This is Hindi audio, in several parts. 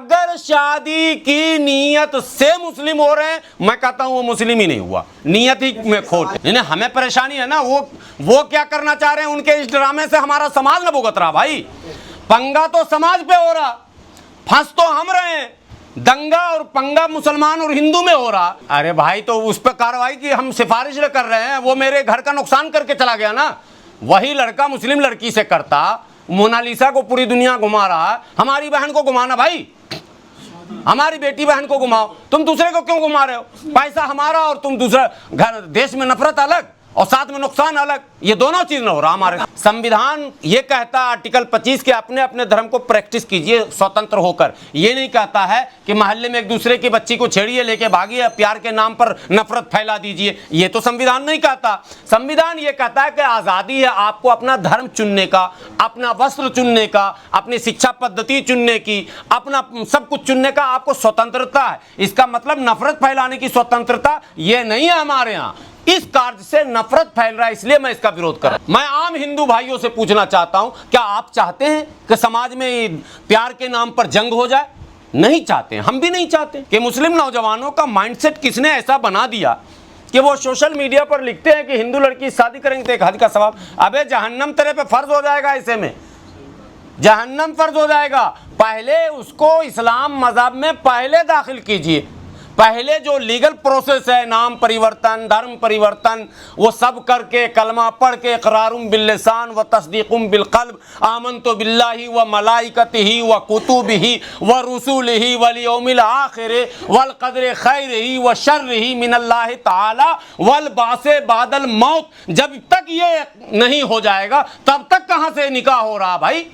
अगर शादी की नीयत से मुस्लिम हो रहे हैं, मैं कहता हूं वो मुस्लिम ही नहीं हुआ, नियत ही में खोट। नहीं, हमें परेशानी है ना, वो क्या करना चाह रहे हैं, उनके इस ड्रामे से हमारा समाज न भुगत रहा भाई। पंगा तो समाज पे हो रहा, फंस तो हम रहे हैं। दंगा और पंगा मुसलमान और हिंदू में हो रहा। अरे भाई, तो उस पर कार्रवाई की हम सिफारिश कर रहे हैं, वो मेरे घर का नुकसान करके चला गया ना। वही लड़का मुस्लिम लड़की से करता, मोनालिसा को पूरी दुनिया घुमा रहा है, हमारी बहन को घुमाना भाई, हमारी बेटी बहन को घुमाओ। तुम दूसरे को क्यों घुमा रहे हो? पैसा हमारा और तुम दूसरा, घर देश में नफरत अलग और साथ में नुकसान अलग, ये दोनों चीज न हो रहा हमारे। संविधान ये कहता आर्टिकल 25 के अपने अपने धर्म को प्रैक्टिस कीजिए स्वतंत्र होकर। ये नहीं कहता है कि मोहल्ले में एक दूसरे की बच्ची को छेड़िए, लेके भागिए, प्यार के नाम पर नफरत फैला दीजिए। ये तो संविधान नहीं कहता। संविधान ये कहता है कि आजादी है आपको अपना धर्म चुनने का, अपना वस्त्र चुनने का, अपनी शिक्षा पद्धति चुनने की, अपना सब कुछ चुनने का आपको स्वतंत्रता है। इसका मतलब नफरत फैलाने की स्वतंत्रता ये नहीं है हमारे यहाँ। इस कार्य से नफरत फैल रहा है, इसलिए मैं इसका विरोध कर रहा हूं। मैं आम हिंदू भाइयों से पूछना चाहता हूं, क्या आप चाहते हैं कि समाज में प्यार के नाम पर जंग हो जाए? नहीं चाहते, हम भी नहीं चाहते। कि मुस्लिम नौजवानों का माइंडसेट किसने ऐसा बना दिया कि वो सोशल मीडिया पर लिखते हैं कि हिंदू लड़की शादी करेंगे तो एक हज का सवाब। अबे जहन्नम तेरे पे फर्ज हो जाएगा, ऐसे में जहन्नम फर्ज हो जाएगा। पहले उसको इस्लाम मजहब में पहले दाखिल कीजिए, पहले जो लीगल प्रोसेस है, नाम परिवर्तन, धर्म परिवर्तन, वो सब करके कलमा पढ़ के इकरारुम बिल्लिसान व तस्दीकुम बिलक़ल्ब, आमनतु बिल्लाहि व मलाइकतिही व कुतुबिही व रुसूलिही वल यौमिल आखिर वल क़द्रि खैरिही व शर्रिही मिनल्लाहि ताला वल बासे बादल मौत। जब तक ये नहीं हो जाएगा तब तक कहाँ से निकाह हो रहा भाई?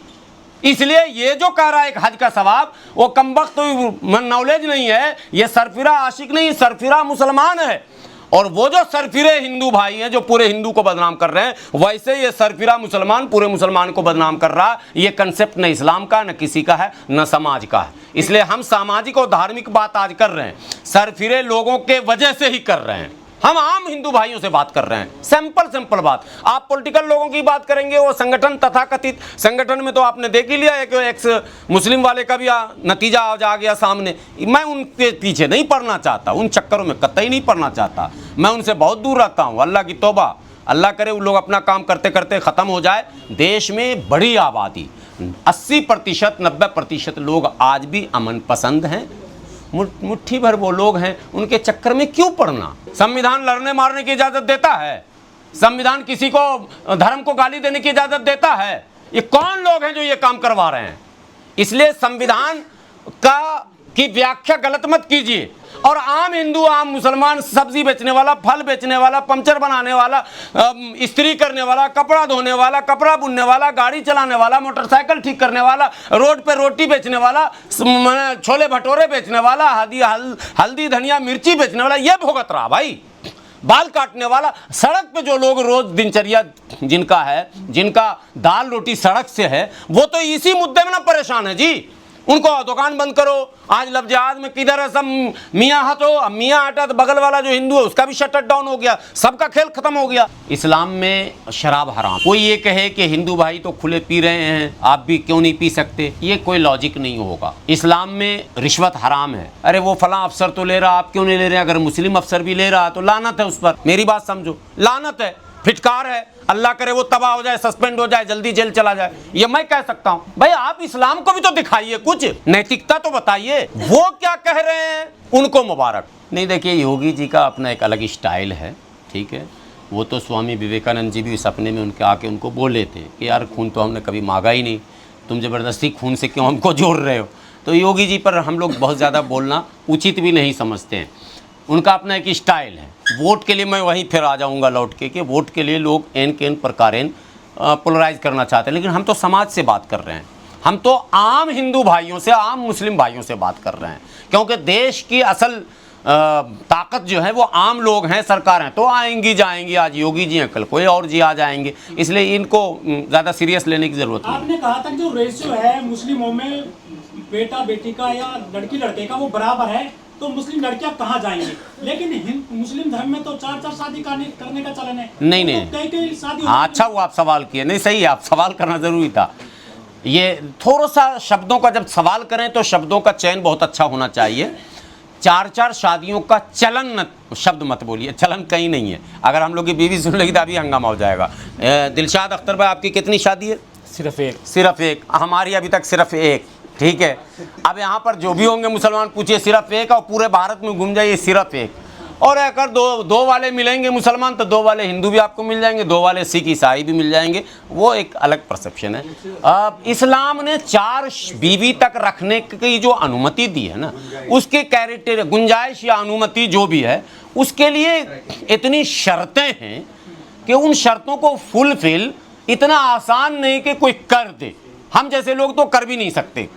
इसलिए ये जो कह रहा है एक हज का सवाब, वो कमबख्त तो नॉलेज नहीं है, ये सरफिरा आशिक नहीं, सरफिरा मुसलमान है। और वो जो सरफिरे हिंदू भाई हैं जो पूरे हिंदू को बदनाम कर रहे हैं, वैसे ये सरफिरा मुसलमान पूरे मुसलमान को बदनाम कर रहा है। ये कंसेप्ट न इस्लाम का, न किसी का है, न समाज का है। इसलिए हम सामाजिक और धार्मिक बात आज कर रहे हैं, सरफिरे लोगों के वजह से ही कर रहे हैं। हम आम हिंदू भाइयों से बात कर रहे हैं, सिंपल बात। आप पॉलिटिकल लोगों की बात करेंगे, वो संगठन तथाकथित संगठन में तो आपने देख ही लिया है कि एक्स मुस्लिम वाले का भी नतीजा आ गया सामने। मैं उनके पीछे नहीं पड़ना चाहता, उन चक्करों में कतई नहीं पड़ना चाहता, मैं उनसे बहुत दूर रहता हूँ। अल्लाह की तौबा, अल्लाह करे वो लोग अपना काम करते करते ख़त्म हो जाए। देश में बड़ी आबादी 80% 90% लोग आज भी अमन पसंद हैं। मुट्ठी भर वो लोग हैं, उनके चक्कर में क्यों पड़ना? संविधान लड़ने मारने की इजाजत देता है? संविधान किसी को धर्म को गाली देने की इजाजत देता है? ये कौन लोग हैं जो ये काम करवा रहे हैं? इसलिए संविधान की व्याख्या गलत मत कीजिए। और आम हिंदू, आम मुसलमान, सब्जी बेचने वाला, फल बेचने वाला, पंचर बनाने वाला, इस्त्री करने वाला, कपड़ा धोने वाला, कपड़ा बुनने वाला, गाड़ी चलाने वाला, मोटरसाइकिल ठीक करने वाला, रोड पे रोटी बेचने वाला, छोले भटोरे बेचने वाला, हल्दी धनिया मिर्ची बेचने वाला, ये भुगत रहा भाई। बाल काटने वाला, सड़क पे जो लोग रोज दिनचर्या जिनका है, जिनका दाल रोटी सड़क से है, वो तो इसी मुद्दे में ना परेशान है जी। उनको दुकान बंद करो। आज लफ्ज़ जहाज में किधर है, सब मियाँ हटो, अब मियाँ हटा तो बगल वाला जो हिंदू है उसका भी शटर डाउन हो गया, सबका खेल खत्म हो गया। इस्लाम में शराब हराम। कोई ये कहे कि हिंदू भाई तो खुले पी रहे हैं, आप भी क्यों नहीं पी सकते, ये कोई लॉजिक नहीं होगा। इस्लाम में रिश्वत हराम है। अरे वो फला अफसर तो ले रहा, आप क्यों नहीं ले रहे? अगर मुस्लिम अफसर भी ले रहा तो लानत है उस पर, मेरी बात समझो, लानत है, फिटकार है। अल्लाह करे वो तबाह हो जाए, सस्पेंड हो जाए, जल्दी जेल चला जाए, ये मैं कह सकता हूं। भाई आप इस्लाम को भी तो दिखाइए, कुछ नैतिकता तो बताइए। वो क्या कह रहे हैं, उनको मुबारक। नहीं, देखिए योगी जी का अपना एक अलग स्टाइल है, ठीक है। वो तो स्वामी विवेकानंद जी भी सपने में उनके आके उनको बोले थे कि यार खून तो हमने कभी मांगा ही नहीं, तुम ज़बरदस्ती खून से क्यों हमको जोड़ रहे हो। तो योगी जी पर हम लोग बहुत ज़्यादा बोलना उचित भी नहीं समझते हैं। उनका अपना एक स्टाइल है। वोट के लिए मैं वहीं फिर आ जाऊंगा लौट के कि वोट के लिए लोग एन के एन प्रकारेण पोलराइज करना चाहते हैं, लेकिन हम तो समाज से बात कर रहे हैं, हम तो आम हिंदू भाइयों से, आम मुस्लिम भाइयों से बात कर रहे हैं। क्योंकि देश की असल ताकत जो है वो आम लोग हैं, सरकारें तो आएंगी जाएंगी, आज योगी जी हैं, कल कोई और जी आ जाएंगे, इसलिए इनको ज़्यादा सीरियस लेने की ज़रूरत नहीं। आपने कहा था कि जो रेशियो है मुस्लिमों में बेटा बेटी का या लड़की लड़के का वो बराबर है, तो मुस्लिम लड़कियां कहाँ जाएंगी? लेकिन मुस्लिम धर्म में तो 4 शादी करने का चलन है। नहीं, तो कई शादी। हाँ, अच्छा वो आप सवाल किए, नहीं सही है, आप सवाल करना जरूरी था। ये थोड़ा सा शब्दों का जब सवाल करें तो शब्दों का चयन बहुत अच्छा होना चाहिए। 4-4 शादियों का चलन शब्द मत बोलिए, चलन कहीं नहीं है। अगर हम लोग की बीवी सुन लेगी तो अभी हंगामा हो जाएगा। दिलशाद अख्तर भाई, आपकी कितनी शादी है? सिर्फ एक। सिर्फ एक। हमारी अभी तक सिर्फ एक। ठीक है, अब यहाँ पर जो भी होंगे मुसलमान पूछिए सिर्फ एक, और पूरे भारत में घूम जाइए सिर्फ एक। और अगर दो वाले मिलेंगे मुसलमान तो 2 वाले हिंदू भी आपको मिल जाएंगे, 2 वाले सिख ईसाई भी मिल जाएंगे, वो एक अलग परसेप्शन है। अब इस्लाम ने 4 बीवी तक रखने की जो अनुमति दी है ना, उसके कैरेक्टर गुंजाइश या अनुमति जो भी है, उसके लिए इतनी शर्तें हैं कि उन शर्तों को फुलफिल इतना आसान नहीं कि कोई कर दे। हम जैसे लोग तो कर भी नहीं सकते,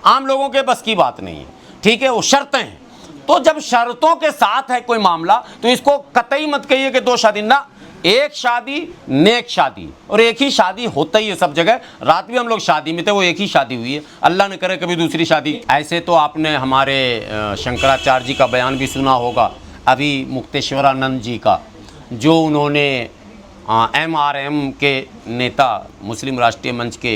आम लोगों के बस की बात नहीं है। ठीक है, वो शर्तें हैं। तो जब शर्तों के साथ है कोई मामला तो इसको कतई मत कहिए कि 2 शादी ना, एक शादी नेक शादी, और एक ही शादी होता ही है सब जगह। रात भी हम लोग शादी में थे, वो एक ही शादी हुई है, अल्लाह ने करे कभी दूसरी शादी। ऐसे तो आपने हमारे शंकराचार्य जी का बयान भी सुना होगा, अभी मुक्तेश्वरानंद जी का, जो उन्होंने MRM के नेता मुस्लिम राष्ट्रीय मंच के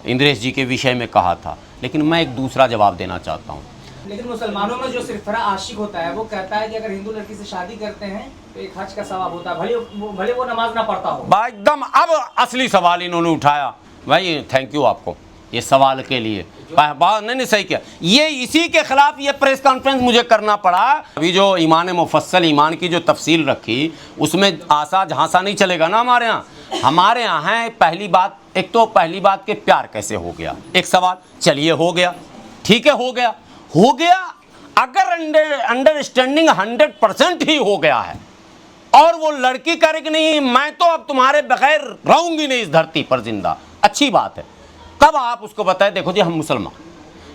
इंद्रेश जी के विषय में कहा था। लेकिन मैं एक दूसरा जवाब देना चाहता हूँ। लेकिन मुसलमानों में जो सिरफरा आशिक होता है वो कहता है कि अगर हिंदू लड़की से शादी करते हैं तो एक हज का सवाब होता है, भले वो नमाज ना पढ़ता हो। भाई एकदम अब असली सवाल इन्होंने उठाया। भाई थैंक यू आपको ये सवाल के लिए। नहीं सही किया। ये इसी के खिलाफ ये प्रेस कॉन्फ्रेंस मुझे करना पड़ा। अभी जो ईमान मुफस्सल ईमान की जो तफसील रखी उसमें आसा झांसा नहीं चलेगा ना हमारे यहाँ। हमारे यहाँ है पहली बात, एक तो पहली बात के प्यार कैसे हो गया, एक सवाल। चलिए हो गया, ठीक है, हो गया। अगर अंडरस्टैंडिंग 100% ही हो गया है और वो लड़की करे कि नहीं मैं तो अब तुम्हारे बगैर रहूंगी नहीं इस धरती पर जिंदा, अच्छी बात है। कब आप उसको बताएं, देखो जी हम मुसलमान,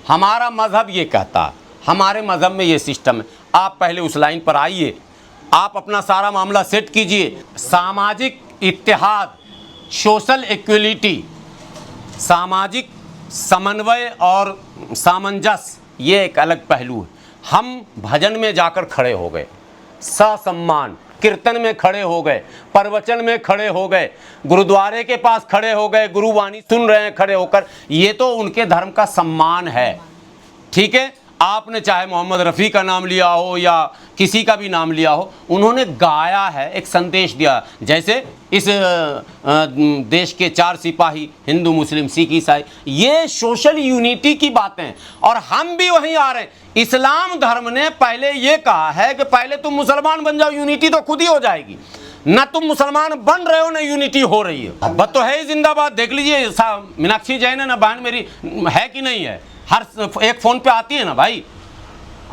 हमारा मजहब ये कहता है, हमारे मजहब में ये सिस्टम है। आप पहले उस लाइन पर आइए, आप अपना सारा मामला सेट कीजिए। सामाजिक इत्तेहाद, सोशल इक्वलिटी, सामाजिक समन्वय और सामंजस्य, ये एक अलग पहलू है। हम भजन में जाकर खड़े हो गए, ससम्मान, कीर्तन में खड़े हो गए, प्रवचन में खड़े हो गए, गुरुद्वारे के पास खड़े हो गए, गुरुवाणी सुन रहे हैं खड़े होकर, ये तो उनके धर्म का सम्मान है। ठीक है, आपने चाहे मोहम्मद रफ़ी का नाम लिया हो या किसी का भी नाम लिया हो, उन्होंने गाया है, एक संदेश दिया। जैसे इस देश के 4 सिपाही, हिंदू मुस्लिम सिख ईसाई, ये सोशल यूनिटी की बातें, और हम भी वहीं आ रहे हैं। इस्लाम धर्म ने पहले ये कहा है कि पहले तुम मुसलमान बन जाओ, यूनिटी तो खुद ही हो जाएगी। ना तुम मुसलमान बन रहे हो ना यूनिटी हो रही है। अब तो है ही जिंदाबाद। देख लीजिए मीनाक्षी जैन है ना, बहन मेरी है कि नहीं है, हर एक फ़ोन पे आती है ना भाई,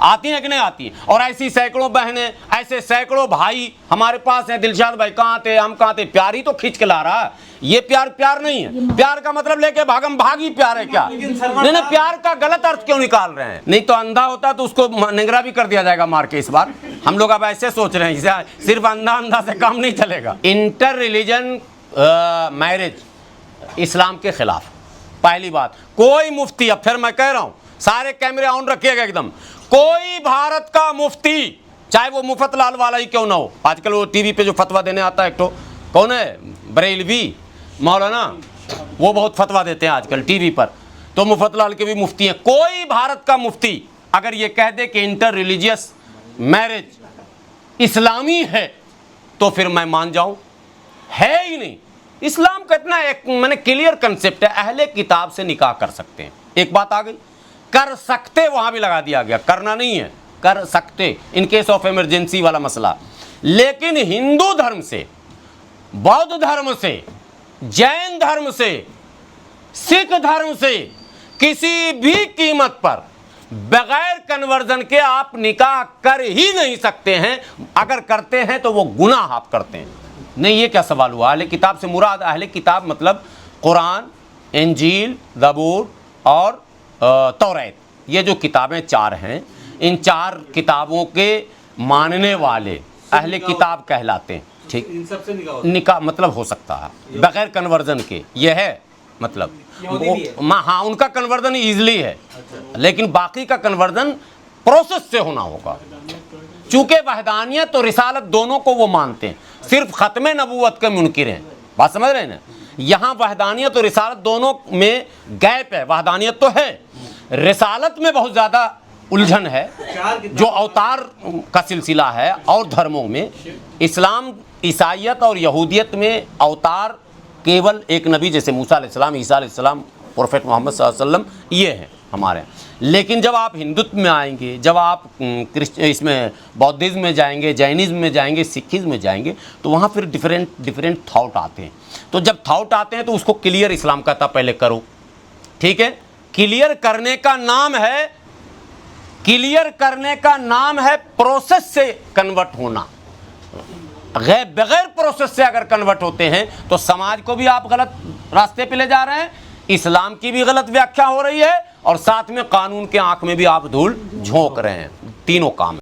आती है कि नहीं आती है। और ऐसी सैकड़ों बहनें, ऐसे सैकड़ों भाई हमारे पास हैं। दिलशाद भाई कहाँ थे, हम कहाँ थे, प्यार ही तो खींच के ला रहा है। ये प्यार नहीं है। प्यार का मतलब लेके भागी प्यार है क्या? नहीं, प्यार का गलत अर्थ क्यों निकाल रहे हैं? नहीं तो अंधा होता तो उसको निगरा भी कर दिया जाएगा मार के। इस बार हम लोग अब ऐसे सोच रहे हैं, सिर्फ अंधा से काम नहीं चलेगा। इंटर रिलीजन मैरिज इस्लाम के खिलाफ, पहली बात। कोई मुफ्ती, अब फिर मैं कह रहा हूं, सारे कैमरे ऑन रखिएगा एकदम, कोई भारत का मुफ्ती, चाहे वो मुफ्त लाल वाला ही क्यों ना हो, आजकल वो टीवी पे जो फतवा देने आता है, एक तो कौन है, बरेलवी मौलाना, वो बहुत फतवा देते हैं आजकल टीवी पर, तो मुफ्त लाल के भी मुफ्ती हैं। कोई भारत का मुफ्ती अगर ये कह दे कि इंटर रिलीजियस मैरिज इस्लामी है तो फिर मैं मान जाऊं, है ही नहीं। इस्लाम का इतना एक मैंने क्लियर कंसेप्ट है, अहले किताब से निकाह कर सकते हैं। एक बात आ गई, कर सकते वहां भी लगा दिया गया, करना नहीं है, कर सकते इन केस ऑफ इमरजेंसी वाला मसला। लेकिन हिंदू धर्म से, बौद्ध धर्म से, जैन धर्म से, सिख धर्म से किसी भी कीमत पर बगैर कन्वर्जन के आप निकाह कर ही नहीं सकते हैं। अगर करते हैं तो वो गुनाह आप करते हैं। नहीं, ये क्या सवाल हुआ? अहले किताब से मुराद, अहले किताब मतलब कुरान, इंजील, ज़बूर और तौरात, ये जो किताबें 4 हैं, इन 4 किताबों के मानने वाले अहले किताब कहलाते हैं। ठीक, इन सब से निकाह मतलब हो सकता है बगैर कन्वर्जन के, यह है मतलब। हाँ, उनका कन्वर्जन ईजिली है, लेकिन बाकी का कन्वर्जन प्रोसेस से होना होगा। चूंकि वहदानियत और रिसालत दोनों को वो मानते हैं, सिर्फ खत्म नबूवत के मुनकिर हैं। बात समझ रहे हैं ना? यहाँ वहदानियत और रिसालत दोनों में गैप है। वहदानियत तो है, रिसालत में बहुत ज़्यादा उलझन है। जो अवतार का सिलसिला है और धर्मों में, इस्लाम, ईसाइयत और यहूदियत में अवतार केवल एक नबी जैसे मूसा अलैहिस्सलाम, ईसा अलैहिस्सलाम, प्रोफेट मोहम्मद सल्लल्लाहु अलैहि वसल्लम, ये हैं हमारे। लेकिन जब आप हिंदुत्व में आएंगे, जब आप इसमें बौद्धिज्म में जाएंगे, जैनिज़्म में जाएंगे, सिखिज़्म में जाएंगे, तो वहाँ फिर डिफरेंट थॉट आते हैं। तो जब थॉट आते हैं तो उसको क्लियर इस्लाम कहता पहले करो, ठीक है। क्लियर करने का नाम है, क्लियर करने का नाम है प्रोसेस से कन्वर्ट होना। बगैर प्रोसेस से अगर कन्वर्ट होते हैं तो समाज को भी आप गलत रास्ते पे ले जा रहे हैं, इस्लाम की भी गलत व्याख्या हो रही है और साथ में कानून के आंख में भी आप धूल झोंक रहे हैं। तीनों काम